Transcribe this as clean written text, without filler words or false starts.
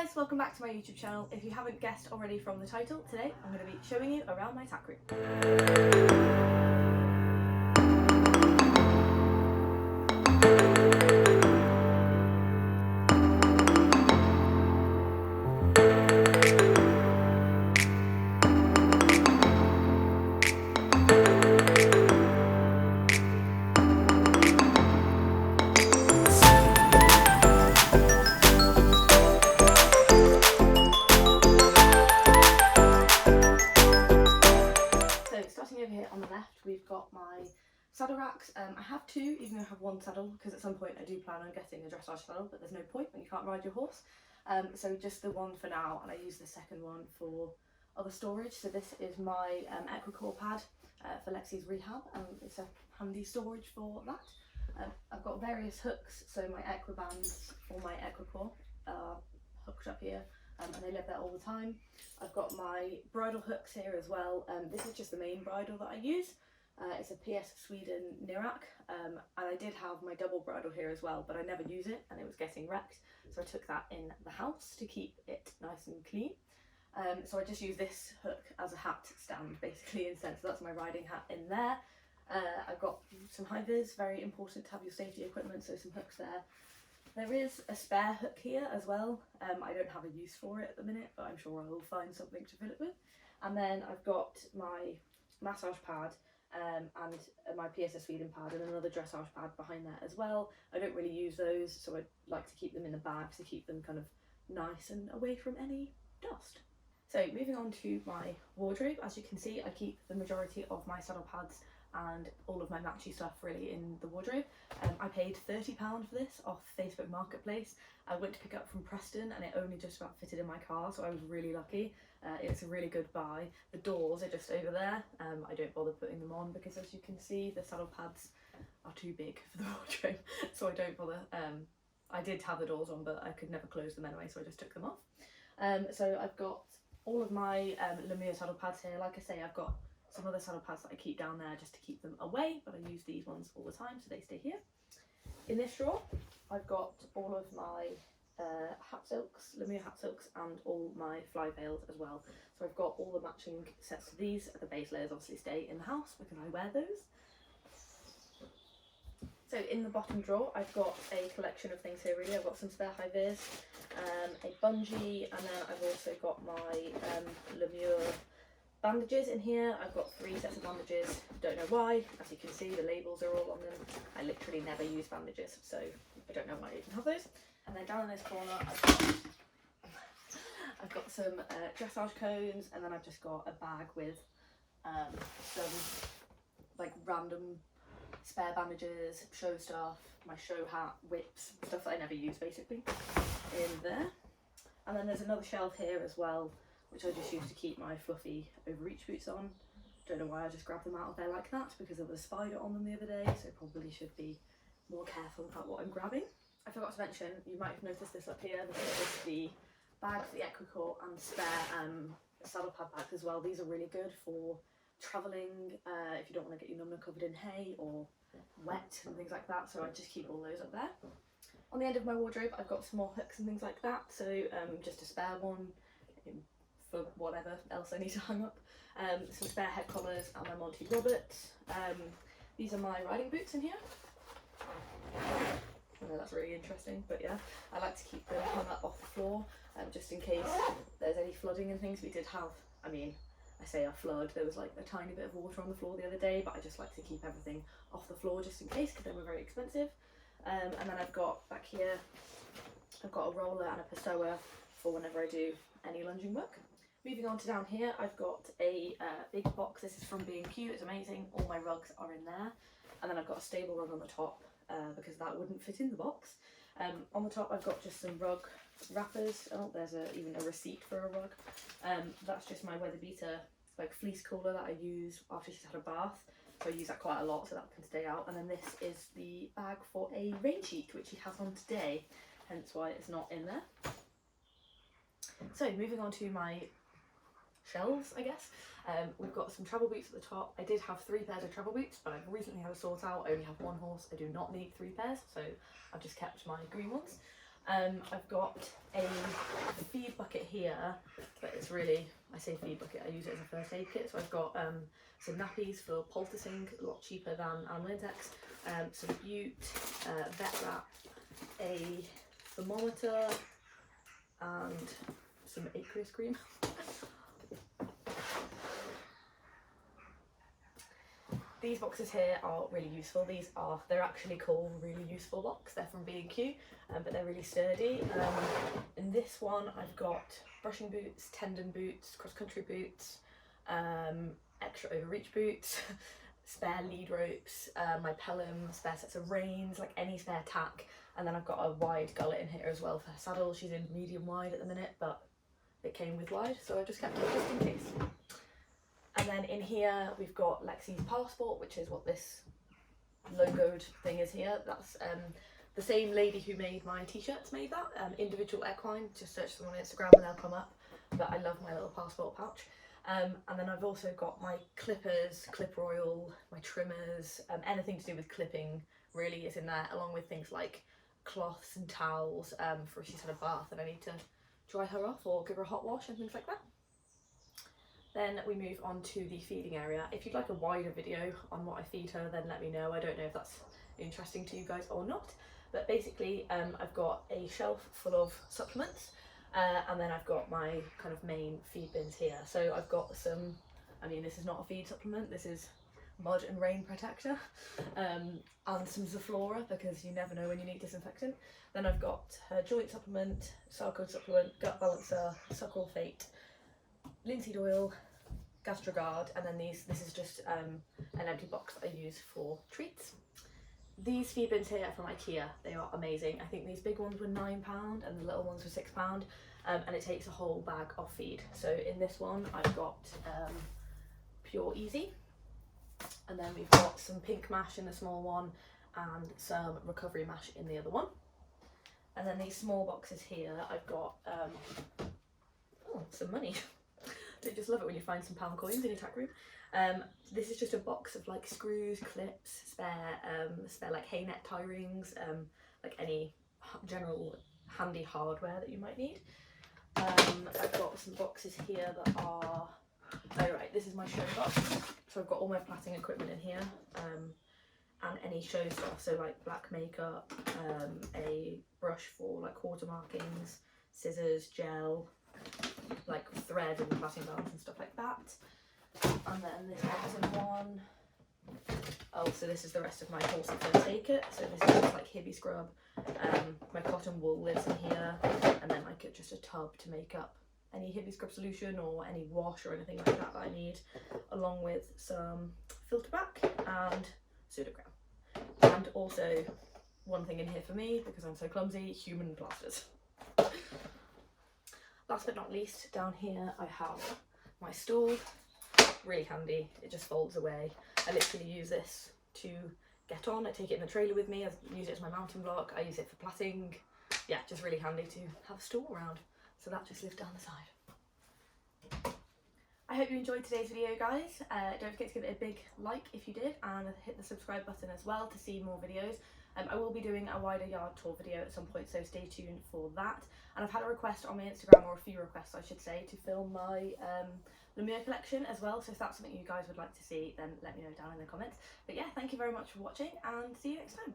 guys, welcome back to my YouTube channel. If you haven't guessed already from the title, today I'm going to be showing you around my tack room. Over here on the left we've got my saddle racks. I have two, even though I have one saddle, because at some point I do plan on getting a dressage saddle, but there's no point when you can't ride your horse. So just the one for now, and I use the second one for other storage. So this is my Equicore pad for Lexi's rehab, and it's a handy storage for that. I've got various hooks, so my Equibands for my Equicore are hooked up here. And they live there all the time. I've got my bridle hooks here as well. This is just the main bridle that I use. It's a PS Sweden Nirak, and I did have my double bridle here as well, but I never use it and it was getting wrecked. So I took that in the house to keep it nice and clean. So I just use this hook as a hat stand basically instead. So that's my riding hat in there. I've got some high vis, very important to have your safety equipment, so some hooks there. There is a spare hook here as well. I don't have a use for it at the minute, but I'm sure I will find something to fill it with. And then I've got my massage pad and my PSS Sweden pad and another dressage pad behind there as well. I don't really use those, so I like to keep them in the bag to keep them kind of nice and away from any dust. So moving on to my wardrobe, as you can see I keep the majority of my saddle pads and all of my matchy stuff really in the wardrobe. I paid £30 for this off Facebook Marketplace. I went to pick it up from Preston and it only just about fitted in my car, so I was really lucky. It's a really good buy. The doors are just over there. I don't bother putting them on because, as you can see, the saddle pads are too big for the wardrobe, so I don't bother. I did have the doors on, but I could never close them anyway, so I just took them off. So I've got all of my Lemire saddle pads here. Like I say, I've got some other saddle pads that I keep down there just to keep them away, but I use these ones all the time, so they stay here. In this drawer, I've got all of my hat silks, Lemire hat silks, and all my fly veils as well. So I've got all the matching sets of these. The base layers obviously stay in the house because I wear those. So in the bottom drawer, I've got a collection of things here really. I've got some spare high vis, a bungee, and then I've also got my Lemire bandages in here. I've got 3 sets of bandages, don't know why. As you can see, the labels are all on them. I literally never use bandages, so I don't know why I even have those. And then down in this corner, I've got some dressage cones, and then I've just got a bag with some like random spare bandages, show stuff, my show hat, whips, stuff that I never use basically in there. And then there's another shelf here as well, which I just use to keep my fluffy overreach boots on. Don't know why I just grabbed them out of there like that, because there was a spider on them the other day, so probably should be more careful about what I'm grabbing. I forgot to mention, you might have noticed this up here, this is the bag for the Equicore and spare saddle pad bags as well. These are really good for travelling, if you don't want to get your number covered in hay or wet and things like that, so I just keep all those up there. On the end of my wardrobe I've got some more hooks and things like that, so just a spare one for whatever else I need to hang up. Some spare head collars and my Monty Roberts. These are my riding boots in here. I know that's really interesting, but yeah, I like to keep them hung up off the floor, just in case there's any flooding and things. We did have, I mean, I say a flood, there was like a tiny bit of water on the floor the other day, but I just like to keep everything off the floor just in case, because they were very expensive. And then I've got back here, I've got a roller and a Pessoa for whenever I do any lunging work. Moving on to down here, I've got a big box. This is from B&Q, it's amazing. All my rugs are in there. And then I've got a stable rug on the top because that wouldn't fit in the box. On the top, I've got just some rug wrappers. Oh, there's even a receipt for a rug. That's just my weather beater, like fleece cooler that I use after she's had a bath. So I use that quite a lot so that can stay out. And then this is the bag for a rain sheet, which she has on today, hence why it's not in there. So moving on to my shelves, I guess. We've got some travel boots at the top. I did have 3 pairs of travel boots, but I've recently had a sort out. I only have 1 horse. I do not need 3 pairs, so I've just kept my green ones. I've got a few bucket here, but it's really, I say feed bucket, I use it as a first aid kit. So I've got some nappies for poulticing, a lot cheaper than animal insects, some bute, vet wrap, a thermometer, and some aqueous cream. These boxes here are really useful. They're actually called Really Useful Box. They're from B&Q, but they're really sturdy. In this one, I've got brushing boots, tendon boots, cross-country boots, extra overreach boots, spare lead ropes, my Pelham, spare sets of reins, like any spare tack. And then I've got a wide gullet in here as well for her saddle. She's in medium wide at the minute, but it came with wide, so I just kept it just in case. And then in here we've got Lexi's passport, which is what this logoed thing is here. That's the same lady who made my t-shirts made that, Individual Equine. Just search them on Instagram and they'll come up. But I love my little passport pouch. And then I've also got my clippers, clip oil, my trimmers, anything to do with clipping really is in there, along with things like cloths and towels for if she's had a bath and I need to dry her off or give her a hot wash and things like that. Then we move on to the feeding area. If you'd like a wider video on what I feed her, then let me know. I don't know if that's interesting to you guys or not, but basically I've got a shelf full of supplements, and then I've got my kind of main feed bins here. So I've got some, I mean, this is not a feed supplement, this is mud and rain protector, and some Zoflora because you never know when you need disinfectant. Then I've got her joint supplement, sarcode supplement, gut balancer, suckle fate, linseed oil, Gastrogard, and then this is just an empty box that I use for treats. These feed bins here are from IKEA. They are amazing. I think these big ones were £9 and the little ones were £6, and it takes a whole bag of feed. So in this one I've got Pure Easy, and then we've got some pink mash in the small one and some recovery mash in the other one. And then these small boxes here I've got some money. I just love it when you find some pound coins in your tack room. This is just a box of like screws, clips, spare like hay net tie rings, like any general handy hardware that you might need. I've got some boxes here that are, oh right, this is my show box. So I've got all my plaiting equipment in here, and any show stuff, so like black makeup, a brush for like water markings, scissors, gel, like thread and plaiting bands and stuff like that. And then this box in one. Oh, so this is the rest of my horsey first aid kit. So this is just like Hibby scrub. My cotton wool lives in here, and then like just a tub to make up any Hibby scrub solution or any wash or anything like that that I need, along with some filter back and pseudogram. And also one thing in here for me, because I'm so clumsy, human plasters. Last but not least, down here I have my stool. Really handy, it just folds away. I literally use this to get on. I take it in the trailer with me, I use it as my mountain block, I use it for plaiting. Yeah, just really handy to have a stool around. So that just lives down the side. I hope you enjoyed today's video, guys. Don't forget to give it a big like if you did, and hit the subscribe button as well to see more videos. I will be doing a wider yard tour video at some point, so stay tuned for that. And I've had a request on my Instagram, or a few requests I should say, to film my Lemur collection as well. So if that's something you guys would like to see, then let me know down in the comments. But yeah, thank you very much for watching, and see you next time.